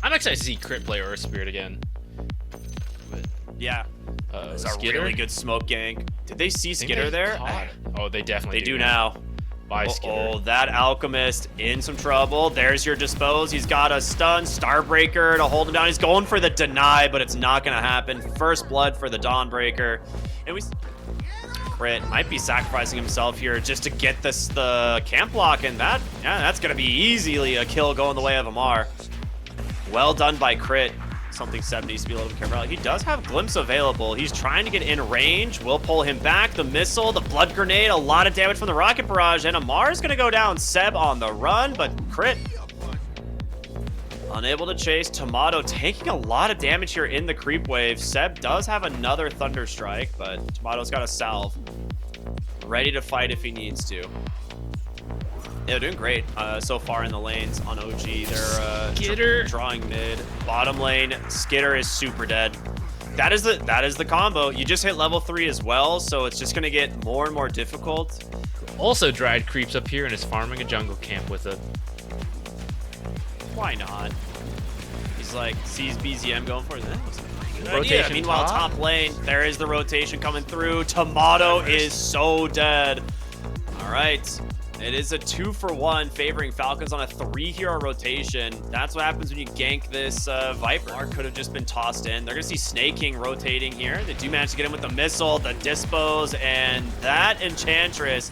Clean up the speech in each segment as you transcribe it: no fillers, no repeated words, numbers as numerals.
I'm excited to see Crit play Earth Spirit again. Yeah. It's a Skitter? really good smoke gank. Did they see Skitter they there? caught it. Oh, they definitely They do now. Bye, Skitter. Oh, that Alchemist in some trouble. There's your dispose. He's got a stun, Starbreaker to hold him down. He's going for the deny, but it's not going to happen. First blood for the Dawnbreaker. And Crit might be sacrificing himself here just to get the camp lock, and that's going to be easily a kill going the way of Amar. Well done by Crit. Something Seb needs to be a little bit careful. He does have Glimpse available. He's trying to get in range. We'll pull him back. The missile, the blood grenade, a lot of damage from the rocket barrage, and Amar's going to go down. Seb on the run, but Crit unable to chase. Tomato taking a lot of damage here in the creep wave. Seb does have another Thunder Strike, but Tomato's got a salve. Ready to fight if he needs to. They're doing great so far in the lanes on OG. They're drawing mid. Bottom lane, Skitter is super dead. That is the combo. You just hit level 3 as well, so it's just gonna get more and more difficult. Also, Dried creeps up here and is farming a jungle camp with it. Why not? He's like, sees BZM going for it. Good Rotation idea. Meanwhile, top lane, there is the rotation coming through. Tomato is so dead. All right. It is a 2-for-1 favoring Falcons on a 3-hero rotation. That's what happens when you gank this Viper. Mark could have just been tossed in. They're going to see Snake King rotating here. They do manage to get him with the missile, the dispose, and that Enchantress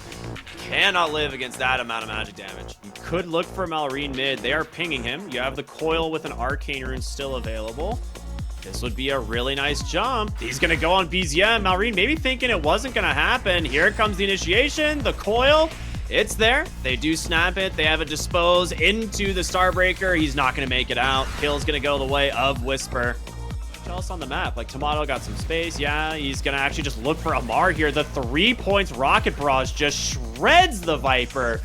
cannot live against that amount of magic damage. You could look for Malrine mid. They are pinging him. You have the coil with an Arcane Rune still available. This would be a really nice jump. He's going to go on BZM. Malrine maybe thinking it wasn't going to happen. Here comes the initiation, the coil. It's there. They do snap it. They have a dispose into the Starbreaker. He's not going to make it out. Kill's going to go the way of Whisper. What else on the map? Like, Tomato got some space. Yeah, he's going to actually just look for Amar here. The 3 points Rocket Barrage just shreds the Viper.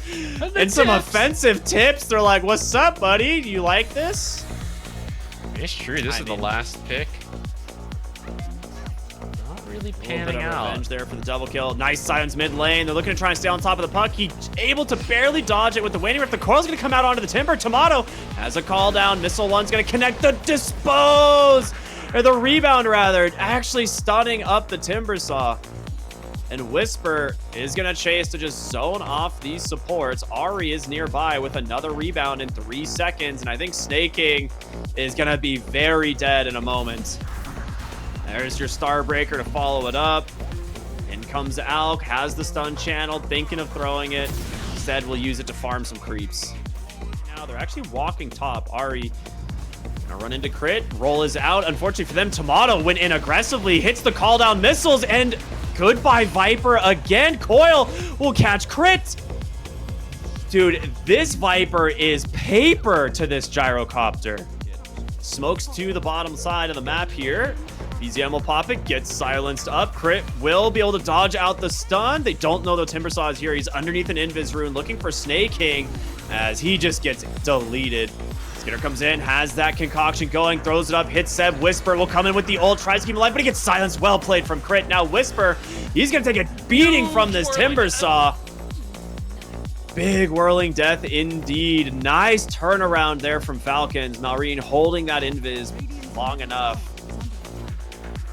And some offensive tips. They're like, what's up, buddy? Do you like this? It's true. This is the last pick. Really panning out. Revenge there for the double kill. Nice silence mid lane. They're looking to try and stay on top of the puck. He's able to barely dodge it with the waning rift. The coil's going to come out onto the timber. Tomato has a call down. Missile 1's going to connect the dispose, or the rebound rather, actually stunning up the timber saw. And Whisper is going to chase to just zone off these supports. Ari is nearby with another rebound in 3 seconds, and I think Snake King is going to be very dead in a moment. There's your Starbreaker to follow it up. In comes Alk, has the stun channeled, thinking of throwing it. Instead, we'll use it to farm some creeps. Now they're actually walking top. Ari gonna run into Crit. Roll is out. Unfortunately for them, Tomato went in aggressively, hits the call down missiles, and goodbye Viper again. Coil will catch Crit. Dude, this Viper is paper to this gyrocopter. Smokes to the bottom side of the map here. BZM will pop it, gets silenced up. Crit will be able to dodge out the stun. They don't know the Timbersaw is here. He's underneath an Invis rune looking for Snake King as he just gets deleted. Skitter comes in, has that concoction going, throws it up, hits Seb. Whisper will come in with the ult, tries to keep him alive, but he gets silenced. Well played from Crit. Now Whisper, he's going to take a beating from this Timbersaw. Big whirling death indeed. Nice turnaround there from Falcons. Malrine holding that Invis long enough.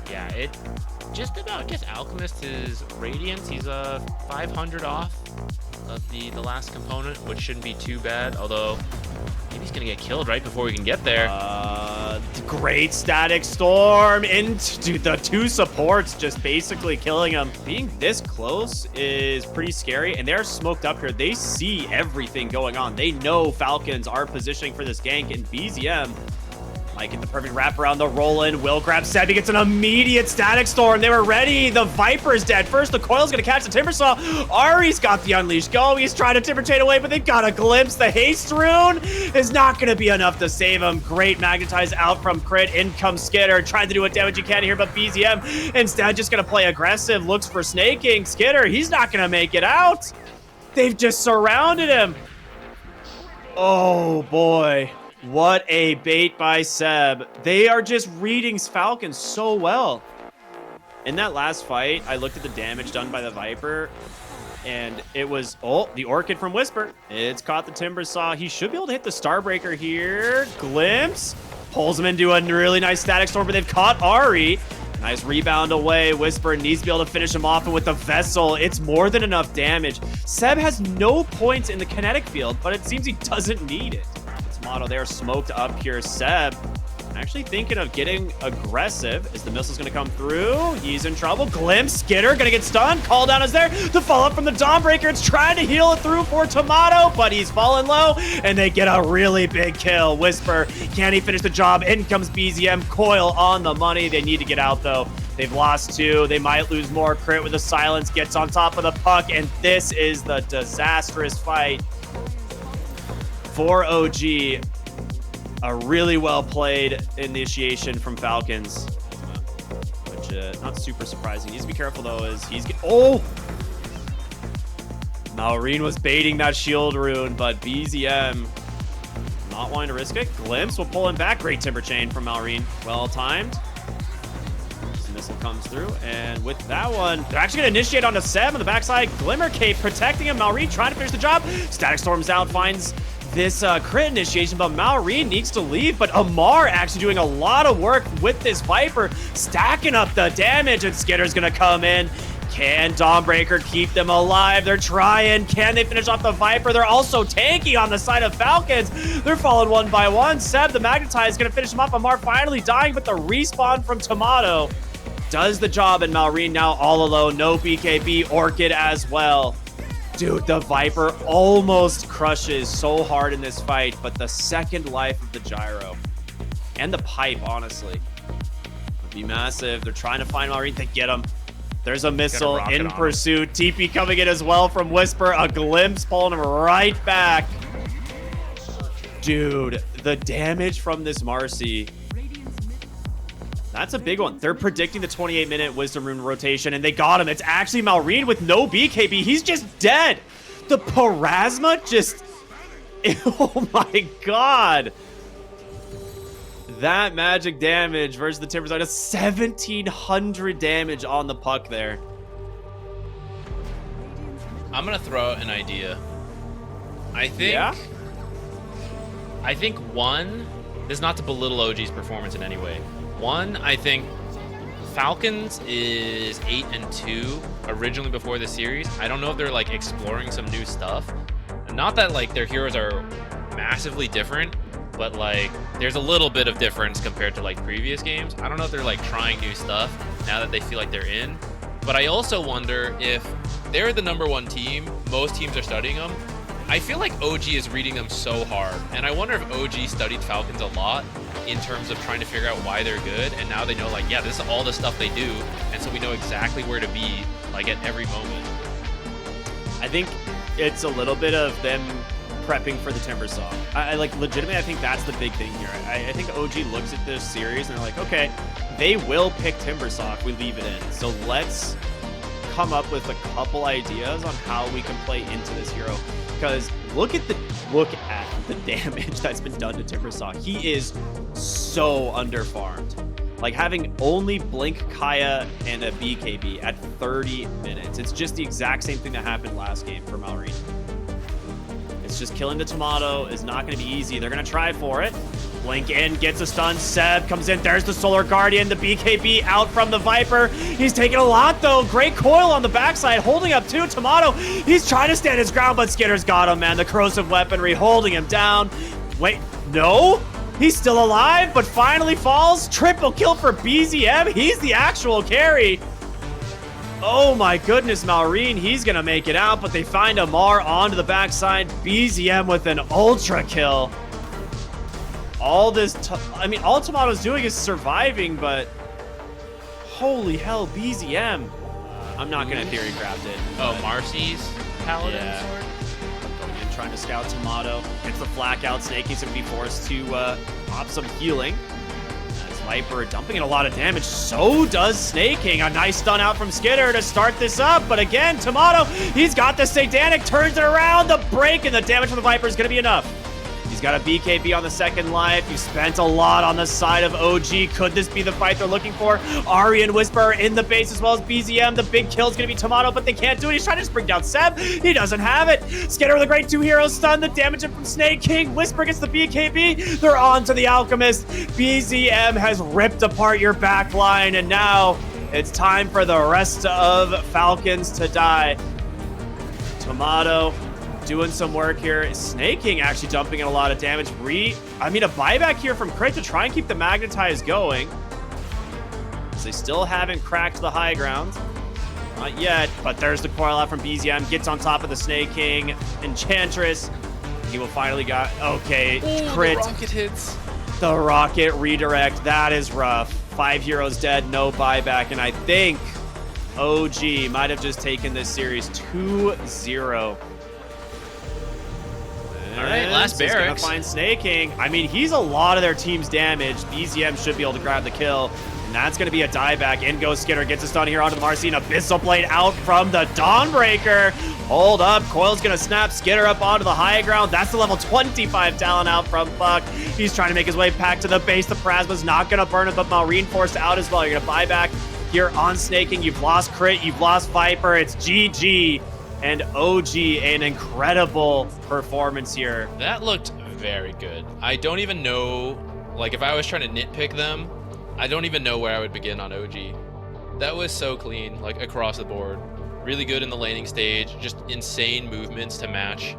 Yeah, it just about gets Alchemist his Radiance. He's 500 off of the last component, which shouldn't be too bad, although maybe he's gonna get killed right before we can get there. Great Static Storm into the 2 supports, just basically killing him. Being this close is pretty scary, and they're smoked up here. They see everything going on. They know Falcons are positioning for this gank, and BZM might get the perfect wrap around the roll-in. Will grab Seb. He gets an immediate Static Storm. They were ready. The Viper's dead. First, the Coil's going to catch the Timbersaw. Ari's got the Unleash go. He's trying to Timber Chain away, but they've got a glimpse. The Haste Rune is not going to be enough to save him. Great Magnetize out from Crit. In comes Skitter, trying to do what damage he can here, but BZM instead just going to play aggressive. Looks for Snake King. Skitter, he's not going to make it out. They've just surrounded him. Oh, boy. What a bait by Seb. They are just reading Falcons so well. In that last fight, I looked at the damage done by the Viper, and it was, oh, the Orchid from Whisper. It's caught the Timbersaw. He should be able to hit the Starbreaker here. Glimpse. Pulls him into a really nice static storm, but they've caught Ari. Nice rebound away. Whisper needs to be able to finish him off, and with the Vessel, it's more than enough damage. Seb has no points in the kinetic field, but it seems he doesn't need it. Tomato there smoked up here. Seb actually thinking of getting aggressive. Is the missile's going to come through? He's in trouble. Glimpse, Skitter going to get stunned. Call down is there. The follow-up from the Dawnbreaker. It's trying to heal it through for Tomato, but he's falling low, and they get a really big kill. Whisper, can he finish the job? In comes BZM. Coil on the money. They need to get out, though. They've lost 2. They might lose more. Crit with the silence gets on top of the puck, and this is the disastrous fight for OG. A really well played initiation from Falcons, which not super surprising. Needs to be careful though, as oh! Malrine was baiting that shield rune, but BZM not wanting to risk it. Glimpse will pull him back. Great timber chain from Malrine. Well timed. This missile comes through, and with that one, they're actually going to initiate onto Seb on the backside. Glimmer Cape protecting him. Malrine trying to finish the job. Static Storm's out, finds this crit initiation, but Malrine needs to leave. But Amar actually doing a lot of work with this Viper, stacking up the damage, and Skitter's gonna come in. Can Dawnbreaker keep them alive? They're trying. Can they finish off the Viper? They're also tanky on the side of Falcons. They're falling one by one. Seb, the Magnetize, is gonna finish him off. Amar finally dying, but the respawn from Tomato does the job, and Malrine now all alone. No BKB, Orchid as well. Dude, the Viper almost crushes so hard in this fight, but the second life of the gyro and the pipe, honestly, would be massive. They're trying to find Malrine. They get him. There's a missile in pursuit. TP coming in as well from Whisper. A glimpse pulling him right back. Dude, the damage from this Marcy. That's a big one. They're predicting the 28-minute Wisdom Rune rotation, and they got him. It's actually Malrine with no BKB. He's just dead. The Parasma just... Oh my god. That magic damage versus the Timber Zone. 1,700 damage on the puck there. I'm going to throw out an idea. I think... Yeah? I think, one, this is not to belittle OG's performance in any way. One, I think Falcons is 8-2 originally before the series. I don't know if they're like exploring some new stuff. Not that like their heroes are massively different, but like there's a little bit of difference compared to like previous games. I don't know if they're like trying new stuff now that they feel like they're in. But I also wonder if they're the #1 team, most teams are studying them. I feel like OG is reading them so hard, and I wonder if OG studied Falcons a lot in terms of trying to figure out why they're good, and now they know, like, yeah, this is all the stuff they do, and so we know exactly where to be, like, at every moment. I think it's a little bit of them prepping for the Timbersaw. I like, legitimately, I think that's the big thing here. I think OG looks at this series, and they're like, okay, they will pick Timbersaw if we leave it in, so let's come up with a couple ideas on how we can play into this hero. Because look at the damage that's been done to Timbersaw. He is so underfarmed. Like having only Blink, Kaya, and a BKB at 30 minutes. It's just the exact same thing that happened last game for Malrine. It's just killing the Tomato is not going to be easy. They're going to try for it. Blink in, gets a stun. Seb comes in. There's the Solar Guardian. The BKB out from the Viper. He's taking a lot, though. Great coil on the backside, holding up too. Tomato, he's trying to stand his ground, but Skitter's got him, man. The corrosive weaponry holding him down. Wait, no? He's still alive, but finally falls. Triple kill for BZM. He's the actual carry. Oh my goodness, Malrine, he's gonna make it out, but they find Amar onto the backside. BZM with an ultra kill. All this, I mean, all Tomato's doing is surviving, but holy hell, BZM. I'm not gonna theory craft it. Oh, Marcy's Paladin sword? Going in, trying to scout Tomato. Gets the flak out. Snake is gonna be forced to pop some healing. As Viper dumping in a lot of damage. So does Snaking. A nice stun out from Skitter to start this up. But again, Tomato, he's got the Satanic, turns it around. The break and the damage from the Viper is gonna be enough. He's He's got a BKB on the second life. You spent a lot on the side of OG. Could this be the fight they're looking for? Ari and Whisper in the base as well as BZM. The big kill is going to be Tomato, but they can't do it. He's trying to just bring down Seb. He doesn't have it. Skitter with a great 2 hero stun. The damage from Snake King. Whisper gets the BKB. They're on to the Alchemist. BZM has ripped apart your back line, and now it's time for the rest of Falcons to die. Tomato doing some work here. Snake King actually dumping in a lot of damage. A buyback here from Crit to try and keep the Magnetize going. As they still haven't cracked the high ground. Not yet, but there's the coil out from BZM. Gets on top of the Snake King. Enchantress. He will finally okay, ooh, Crit. The rocket hits. The rocket redirect. That is rough. 5 heroes dead, no buyback, and I think OG might have just taken this series 2-0. All right, last He's gonna barracks. find Snake King. I mean, he's a lot of their team's damage. BZM should be able to grab the kill. And that's going to be a dieback. In goes Skitter. Gets a stun here onto the Marcine. Abyssal Blade out from the Dawnbreaker. Hold up. Coil's going to snap Skitter up onto the high ground. That's the level 25 talent out from Puck. He's trying to make his way back to the base. The Plasma's not going to burn him, but Marine forced out as well. You're going to buy back here on Snake King. You've lost Crit. You've lost Viper. It's GG. And OG, an incredible performance here. That looked very good. I don't even know, like, if I was trying to nitpick them, I don't even know where I would begin on OG. That was so clean, like, across the board. Really good in the laning stage, just insane movements to match.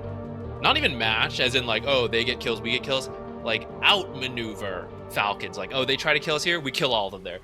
Not even match, as in, like, oh, they get kills, we get kills. Like, outmaneuver Falcons. Like, oh, they try to kill us here, we kill all of them there.